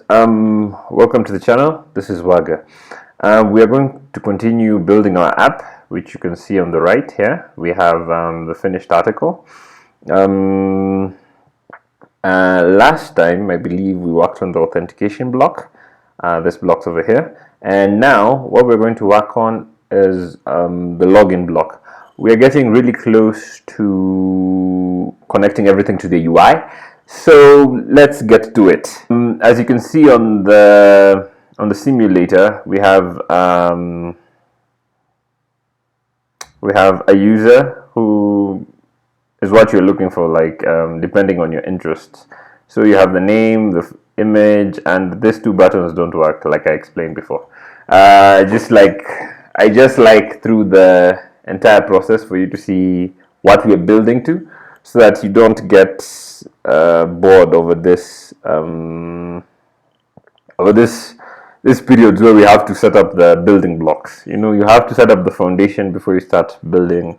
welcome to the channel. This is Waga. We are going to continue building our app, which you can see on the right here. We have the finished article. Last time, I believe we worked on the authentication block. This block's over here. And now what we're going to work on is the login block. We are getting really close to connecting everything to the UI. So let's get to it. As you can see on the simulator, we have a user who is what you're looking for, like depending on your interests. So you have the name, the image, and these two buttons don't work, like I explained before. I just like through the entire process for you to see what we're building to, so that you don't get bored over this periods where we have to set up the building blocks. You know, you have to set up the foundation before you start building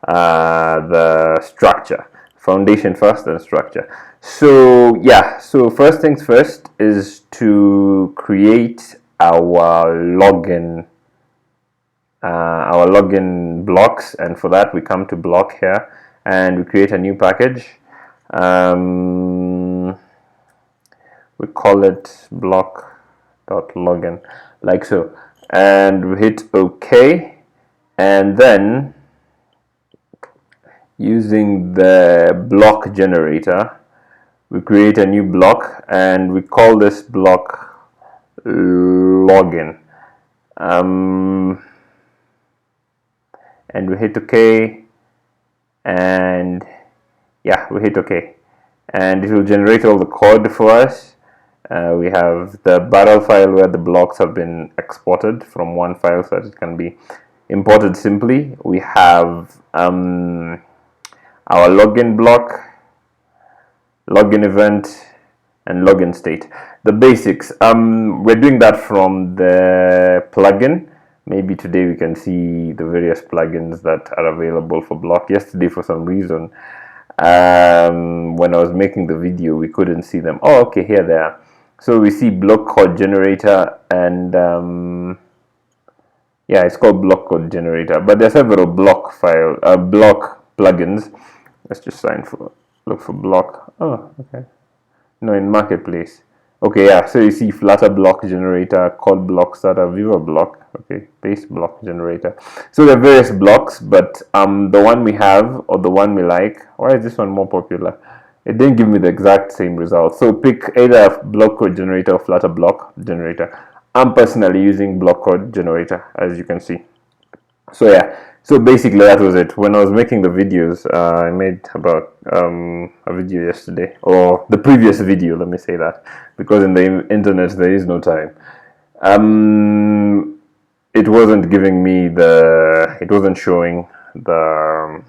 the structure. Foundation first, then structure. So yeah, so first things first is to create our login blocks, and for that we come to block here and we create a new package. We call it block.login, like so, and we hit OK, and then using the block generator we create a new block and we call this block login, and we hit OK, and yeah, we hit OK, and it will generate all the code for us. We have the barrel file where the blocks have been exported from one file so that it can be imported simply. We have our login block, login event, and login state. The basics. We're doing that from the plugin. Maybe today we can see the various plugins that are available for BLoC. Yesterday, for some reason, when I was making the video, we couldn't see them. Oh, okay, here they are. So we see block code generator, and yeah, it's called block code generator. But there are several BLoC plugins. Let's just look for BLoC. Oh, okay. No, in marketplace. Okay, yeah. So you see Flutter block generator, called block starter, Viva block. Okay, base block generator. So there are various blocks, but the one we have, or the one we like. Why is this one more popular? It didn't give me the exact same result. So pick either block code generator or Flutter block generator. I'm personally using block code generator, as you can see. So yeah, so basically that was it. When I was making the videos, I made about a video yesterday, or the previous video, let me say that, because in the internet there is no time. It wasn't giving me it wasn't showing the,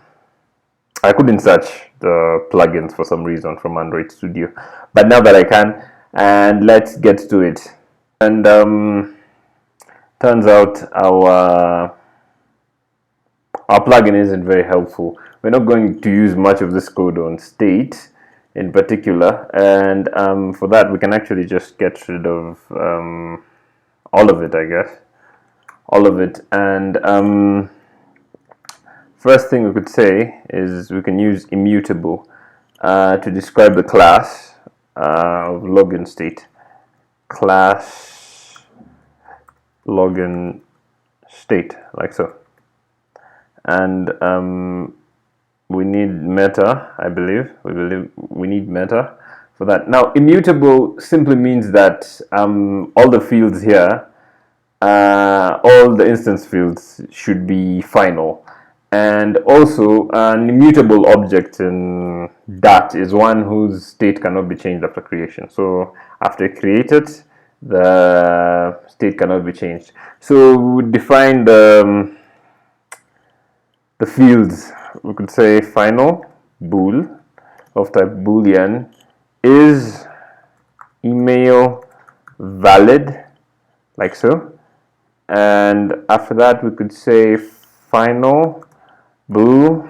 I couldn't search the plugins for some reason from Android Studio, but now that I can, and let's get to it. And turns out our plugin isn't very helpful. We're not going to use much of this code on state in particular, and for that we can actually just get rid of all of it, I guess. All of it. And first thing we could say is we can use immutable to describe the class of login state. Class login state, like so. And we need meta, I believe. We need meta for that. Now, immutable simply means that all the fields here, all the instance fields should be final. And also, an immutable object in Dart is one whose state cannot be changed after creation. So after created, the state cannot be changed. So we define the fields. We could say final bool of type boolean is email valid, like so. And after that we could say final bool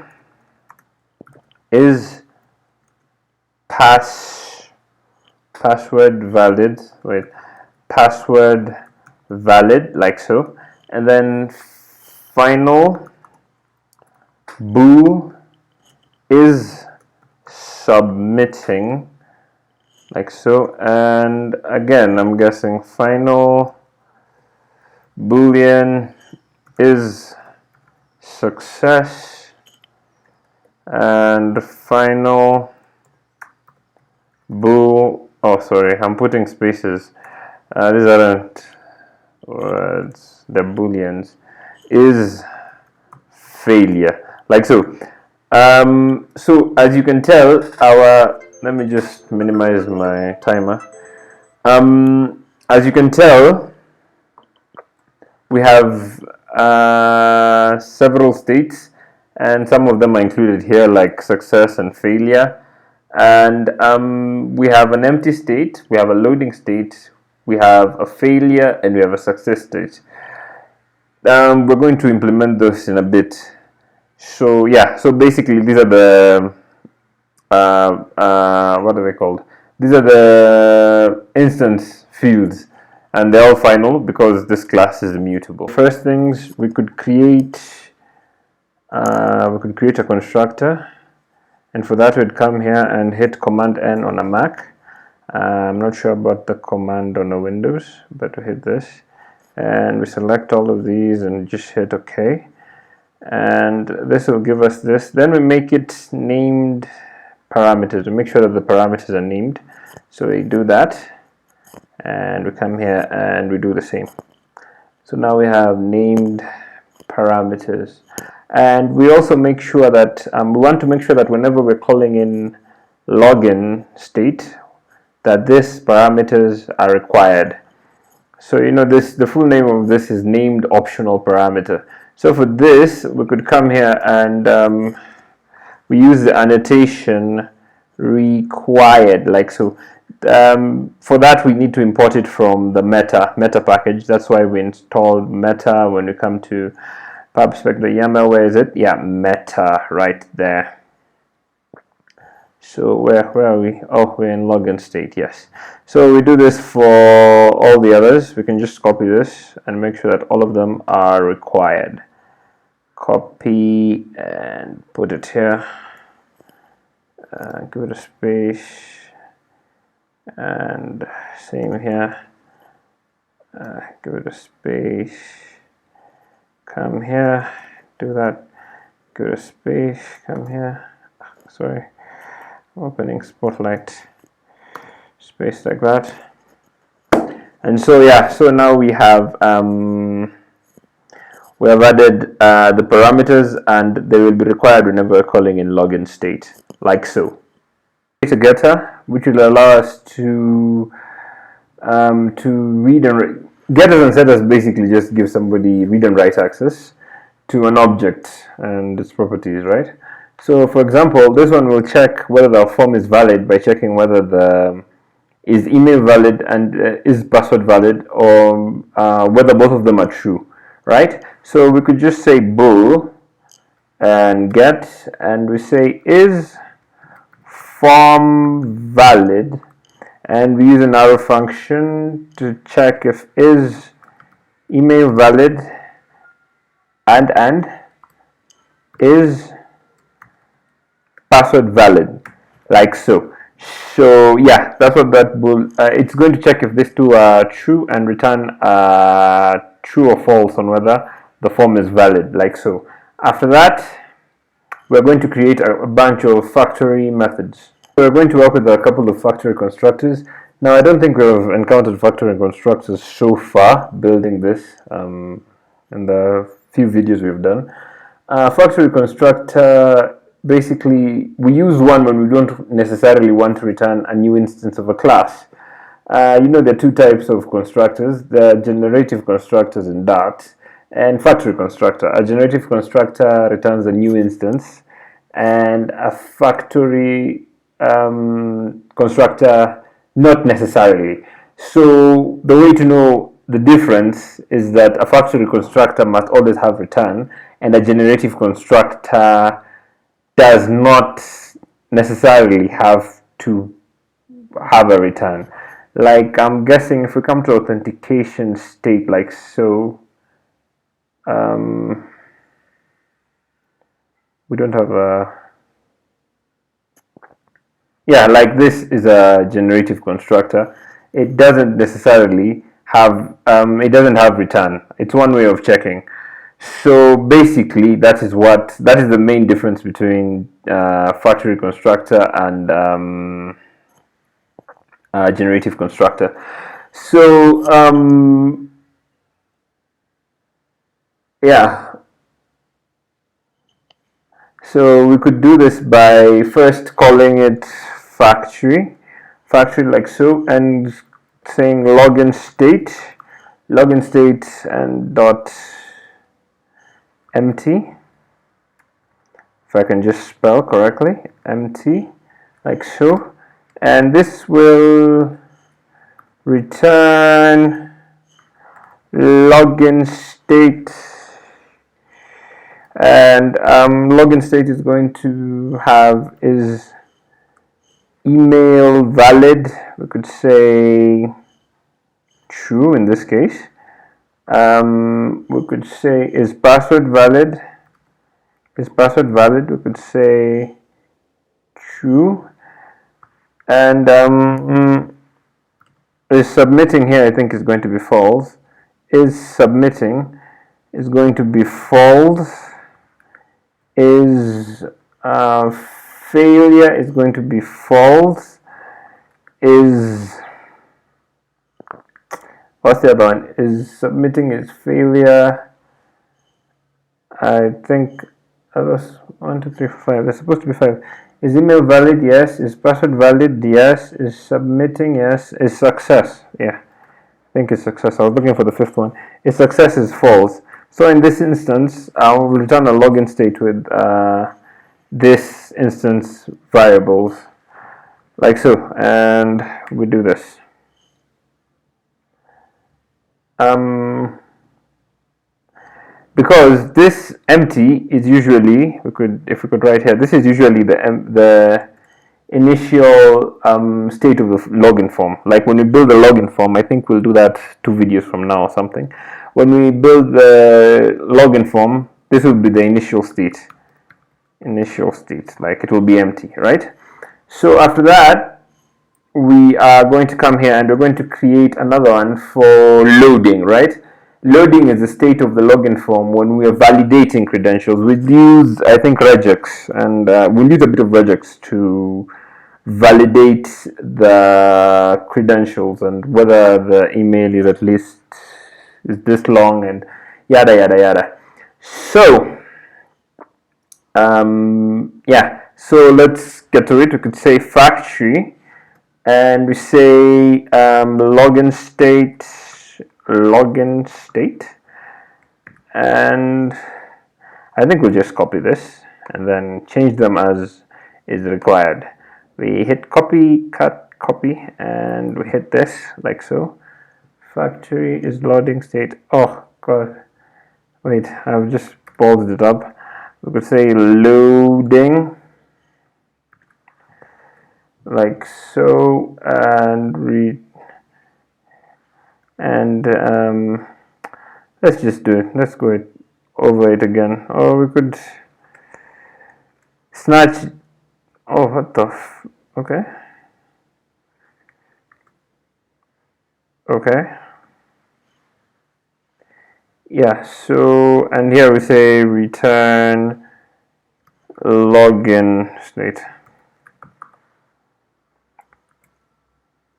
is pass password valid, wait, password valid, like so, and then final bool is submitting, like so, and again I'm guessing final boolean is success, and final bool, oh sorry, I'm putting spaces, these aren't words, the booleans, is failure, like so. So as you can tell, let me just minimize my timer. As you can tell, we have several states, and some of them are included here, like success and failure. And we have an empty state, we have a loading state, we have a failure, and we have a success state. We're going to implement those in a bit. So yeah, so basically these are the what are they called? These are the instance fields, and they're all final because this class is immutable. First things, we could create a constructor, and for that we'd come here and hit Command N on a Mac. I'm not sure about the command on a Windows, but we hit this, and we select all of these and just hit OK, and this will give us this. Then we make it named parameters. We make sure that the parameters are named, so we do that, and we come here and we do the same. So now we have named parameters, and we also make sure that we want to make sure that whenever we're calling in login state, that these parameters are required. So you know, the full name of this is named optional parameter. So for this, we could come here and we use the annotation required, like so. For that we need to import it from the meta package. That's why we installed meta. When we come to pubspec.yaml, where is it? Yeah, meta, right there. So where are we? Oh, we're in login state, yes. So we do this for all the others. We can just copy this and make sure that all of them are required. Copy and put it here. Give it a space, and same here. Give it a space. Come here, do that. Give it a space. Come here. Sorry. Opening Spotlight, space, like that. And so yeah, so now we have added the parameters, and they will be required whenever we're calling in login state, like so. It's a getter which will allow us to read and write. Getters and setters basically just give somebody read and write access to an object and its properties, right? So for example, this one will check whether the form is valid by checking whether is email valid and is password valid, or whether both of them are true, right? So we could just say bool and get, and we say is form valid, and we use an arrow function to check if is email valid and is password valid, like so. So yeah, that's what that bool, it's going to check if these two are true and return true or false on whether the form is valid, like so. After that, we're going to create a bunch of factory methods. We're going to work with a couple of factory constructors. Now I don't think we've encountered factory constructors so far building this in the few videos we've done. Factory constructor, basically we use one when we don't necessarily want to return a new instance of a class. You know, there are two types of constructors: the generative constructors in Dart and factory constructor. A generative constructor returns a new instance, and a factory constructor not necessarily. So the way to know the difference is that a factory constructor must always have return, and a generative constructor does not necessarily have to have a return. Like, I'm guessing if we come to authentication state like so, we don't have a, yeah, like this is a generative constructor. It doesn't necessarily have, it doesn't have return. It's one way of checking. So basically, that is the main difference between factory constructor and generative constructor. So yeah, so we could do this by first calling it factory like so, and saying login state and dot empty, if I can just spell correctly, empty like so, and this will return login state, and login state is going to have is email valid. We could say true in this case. We could say is password valid. We could say true, and is submitting here, I think, is going to be false. Is submitting is going to be false. Is failure is going to be false. Is, what's the other one? Is submitting is failure. I think was 1, 2, 3, 4, 5. There's supposed to be 5. Is email valid? Yes. Is password valid? Yes. Is submitting? Yes. Is success? Yeah, I think it's success. I was looking for the 5th one. Is success is false. So in this instance, I will return a login state with this instance variables, like so, and we do this. Because this empty is usually, if we could write here, this is usually the initial state of the login form. Like when we build the login form, I think we'll do that 2 videos from now or something. When we build the login form, this will be the initial state, like it will be empty, right? So after that, we are going to come here and we're going to create another one for loading, right? Loading is the state of the login form when we are validating credentials. We'll use, I think, regex, and we'll use a bit of regex to validate the credentials and whether the email is at least is this long and yada yada yada. So yeah, so let's get to it. We could say factory, and we say login state, and I think we'll just copy this and then change them as is required. We hit copy, cut, copy, and we hit this like so. Factory is loading state. Oh god, wait, I've just paused it up. We could say loading like so, and let's just do it. Let's go over it again. Or we could snatch. Oh, what the okay. Yeah, so, and here we say return login state.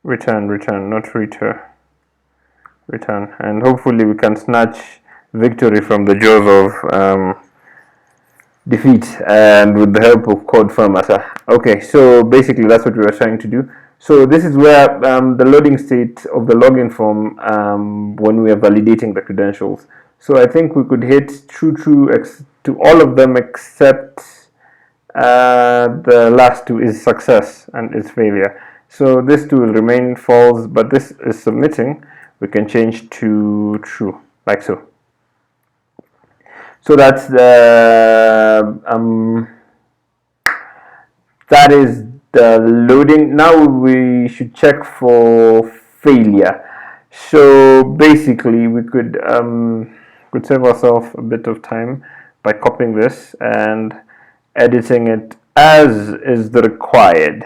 Return, not return. Return, and hopefully we can snatch victory from the jaws of defeat, and with the help of code formatter. Okay, so basically that's what we were trying to do. So this is where the loading state of the login form when we are validating the credentials. So I think we could hit true to all of them except the last 2 is success and is failure. So this 2 will remain false, but this is submitting. We can change to true, like so. So that's the that is the loading. Now we should check for failure. So basically we could save ourselves a bit of time by copying this and editing it as is the required.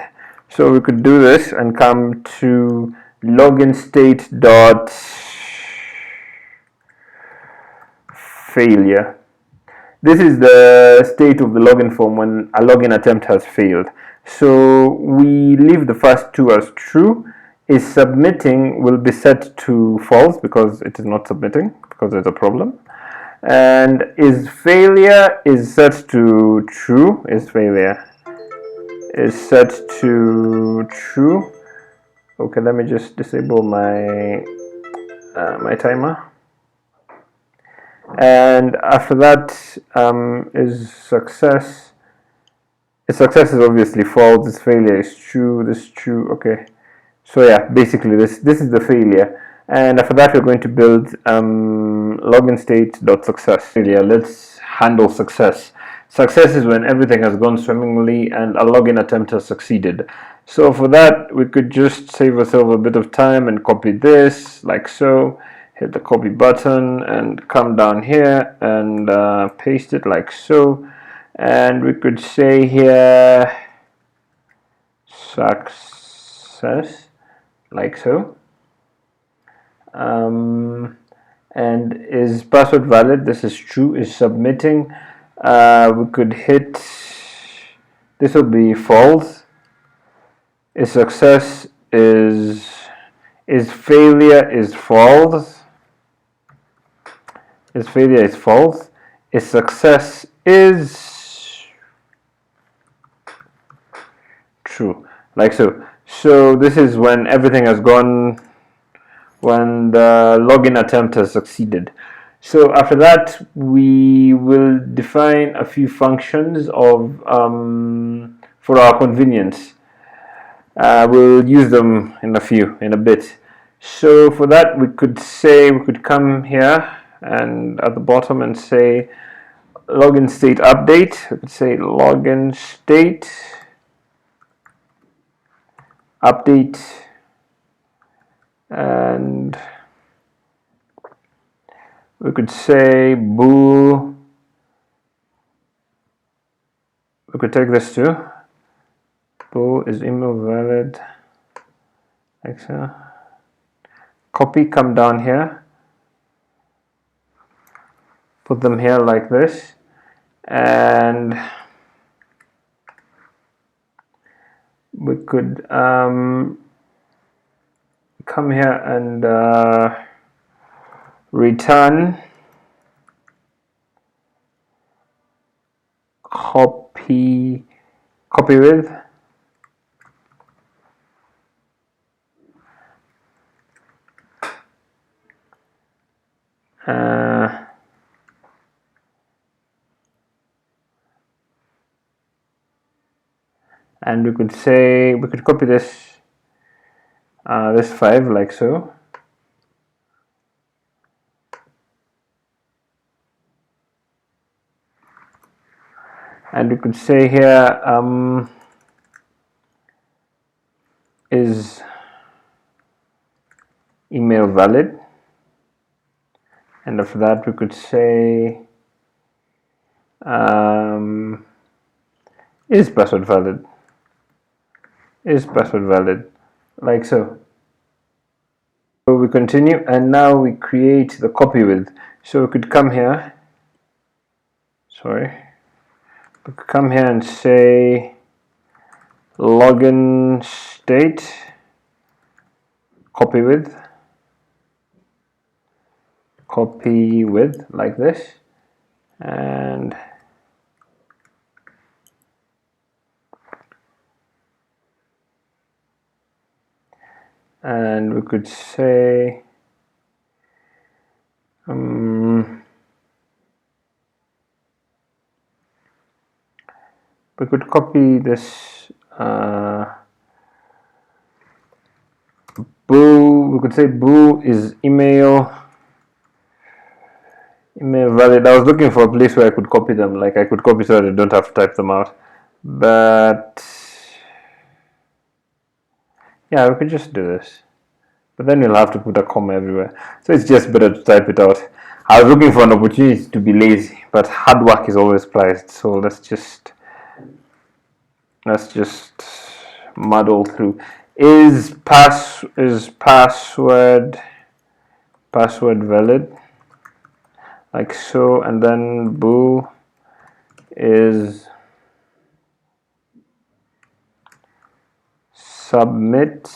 So we could do this and come to login state dot failure. This is the state of the login form when a login attempt has failed. So we leave the first two as true. Is submitting will be set to false because it is not submitting because there's a problem. And is failure is set to true. Is failure is set to true. Okay, let me just disable my my timer. And after that is success. If success is obviously false, this failure is true, this is true. Okay, so yeah, basically this is the failure. And after that we're going to build login state.success. Failure, let's handle success. Success is when everything has gone swimmingly and a login attempt has succeeded. So for that we could just save ourselves a bit of time and copy this like so. Hit the copy button and come down here and paste it like so. And we could say here success like so. And is password valid? This is true. Is submitting? We could hit, this will be false. Is success is failure is false. Is failure is false. Is success is true, like so. So this is when everything has gone, when the login attempt has succeeded. So after that we will define a few functions of for our convenience. We'll use them in a bit. So for that we could come here and at the bottom and say login state update. We could say login state update, and we could say bool. We could take this too. Bool is email valid, like so. Copy, come down here, put them here like this, and we could come here and return copyWith. And we could say, we could copy this this 5 like so. And we could say here is email valid, and after that we could say is password valid, like so. So we continue, and now we create the copyWith. So we could come here, we could come here and say login state copyWith like this, and we could say we could copy this bool. We could say bool is email valid. I was looking for a place where I could copy them, like I could copy so that I don't have to type them out, but Yeah, we could just do this, but then you'll have to put a comma everywhere. So it's just better to type it out. I was looking for an opportunity to be lazy, but hard work is always prized. So let's just muddle through. Is password valid? Like so, and then bool is submit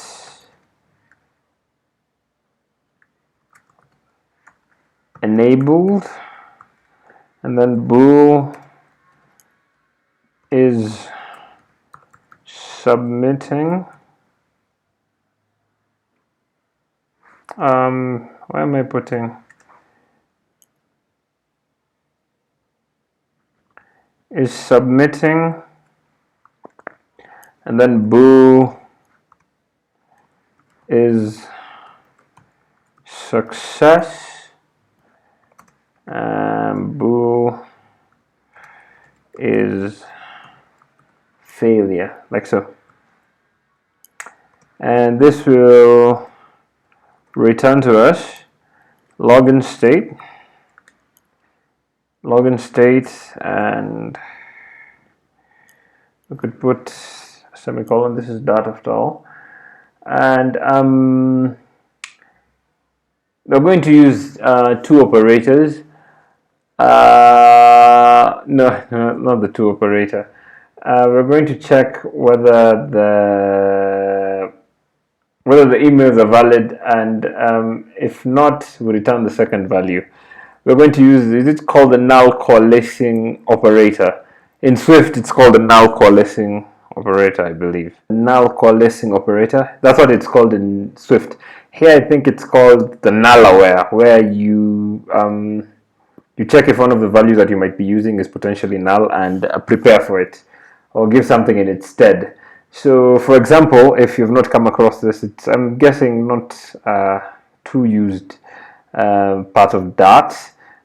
enabled, and then bool is submitting. Where am I putting? Is submitting, and then bool is success, and bool is failure, like so. And this will return to us login state, and we could put a semicolon. This is dot after all, and we're going to use two operators. No, not the two operator. We're going to check whether the emails are valid, and if not, we return the second value. We're going to use, it's called the null coalescing operator. In Swift, it's called the null coalescing operator, I believe. Null coalescing operator, that's what it's called in Swift. Here, I think it's called the null aware, where you check if one of the values that you might be using is potentially null and prepare for it, or give something in its stead. So, for example, if you've not come across this, it's, I'm guessing, not too used part of Dart.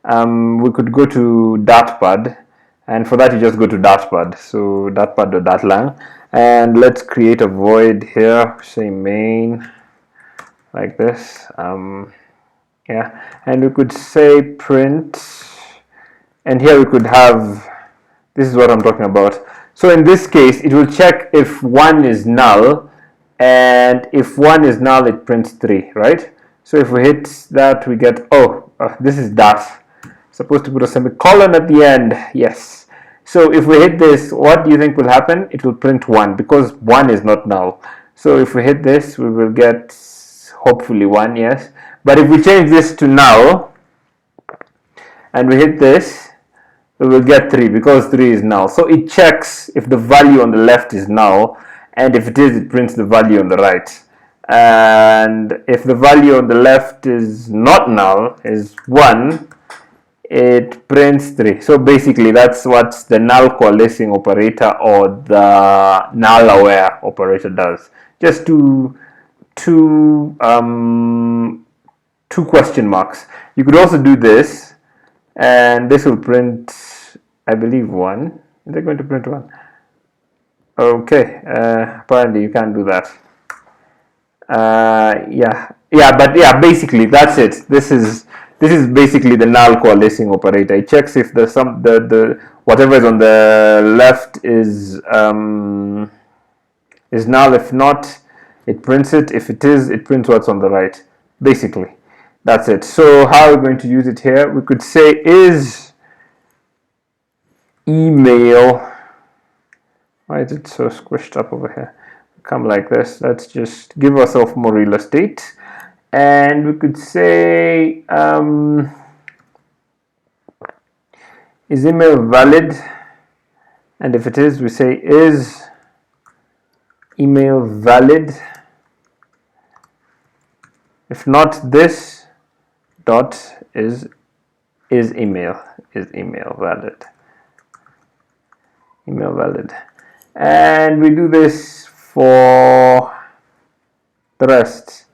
We could go to Dartpad, and for that you just go to Dartpad. So dartpad.dartlang, and let's create a void here, say main, like this. Yeah, and we could say print, and here we could have, this is what I'm talking about. So in this case, it will check if 1 is null, and if 1 is null, it prints 3, right? So if we hit that, we get, this is Dart. Supposed to put a semicolon at the end, yes. So if we hit this, what do you think will happen? It will print 1, because 1 is not null. So if we hit this, we will get hopefully 1, yes. But if we change this to null, and we hit this, we will get 3, because 3 is null. So it checks if the value on the left is null, and if it is, it prints the value on the right. And if the value on the left is not null, is 1, it prints 3. So basically, that's what the null coalescing operator or the null aware operator does. Just two question marks. You could also do this, and this will print, I believe, 1. Is it going to print 1? Okay, apparently you can't do that. But basically that's it. This is basically the null coalescing operator. It checks if the whatever is on the left is null. If not, it prints it. If it is, it prints what's on the right. Basically, that's it. So how are we going to use it here? We could say is email. Why is it so squished up over here? Come like this. Let's just give ourselves more real estate, and we could say is email valid, and if it is, we say is email valid. If not, this dot is email valid. Email valid. And we do this for the rest.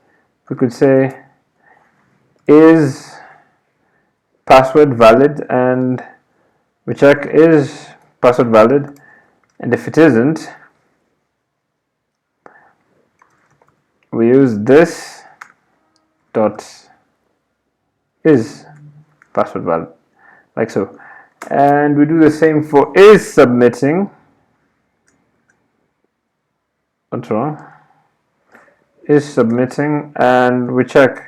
We could say is password valid, and we check is password valid, and if it isn't, we use this dot is password valid, like so. And we do the same for is submitting. What's wrong? Is submitting, and we check.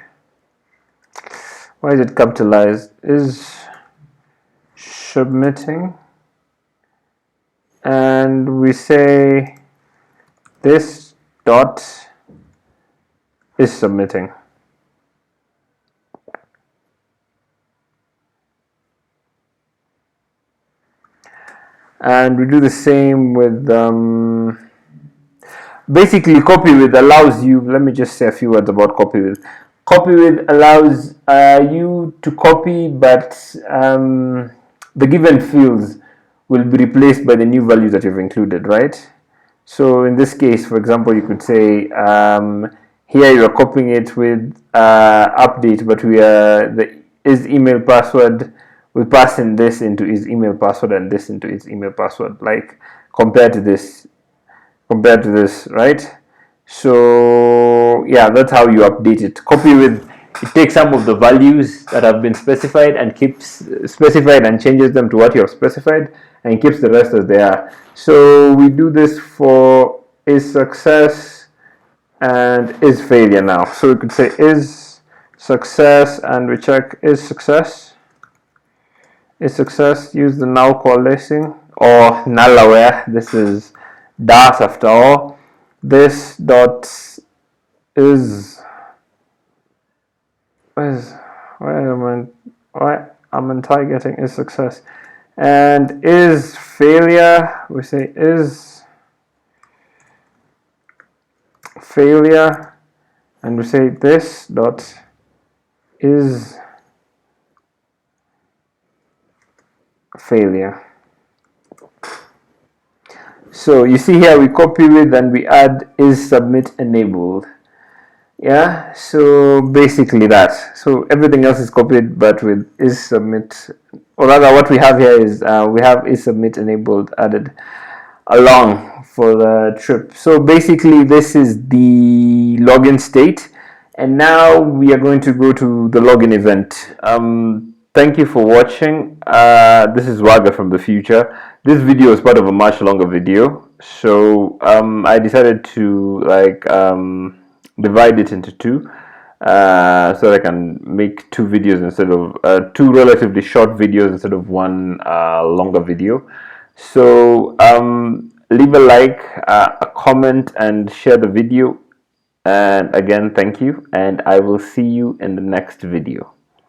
Why is it capitalized? Is submitting, and we say this dot is submitting. And we do the same with basically copyWith allows you, let me just say a few words about copyWith. copyWith allows you to copy, but the given fields will be replaced by the new values that you've included, right? So in this case, for example, you could say here you are copying it with update, but we are the is email password, we pass in this into his email password and this into his email password, like compared to this, right? So yeah, that's how you update it. copyWith, it takes some of the values that have been specified and keeps specified and changes them to what you have specified and keeps the rest as they are. So we do this for is success and is failure now. So we could say is success and we check is success. Is success, use the now coalescing or null aware. This is DAS after all. This dot is why am I getting is success, and is failure, we say is failure, and we say this dot is failure. So you see here we copyWith and we add is submit enabled. Yeah, so basically that. So everything else is copied, but with is submit, or rather what we have here is we have is submit enabled added along for the trip. So basically this is the login state, and now we are going to go to the login event. Thank you for watching. This is Waga from the future. This video is part of a much longer video, so I decided to divide it into two, so that I can make two videos instead of two relatively short videos instead of one longer video. So leave a like, a comment, and share the video. And again, thank you, and I will see you in the next video.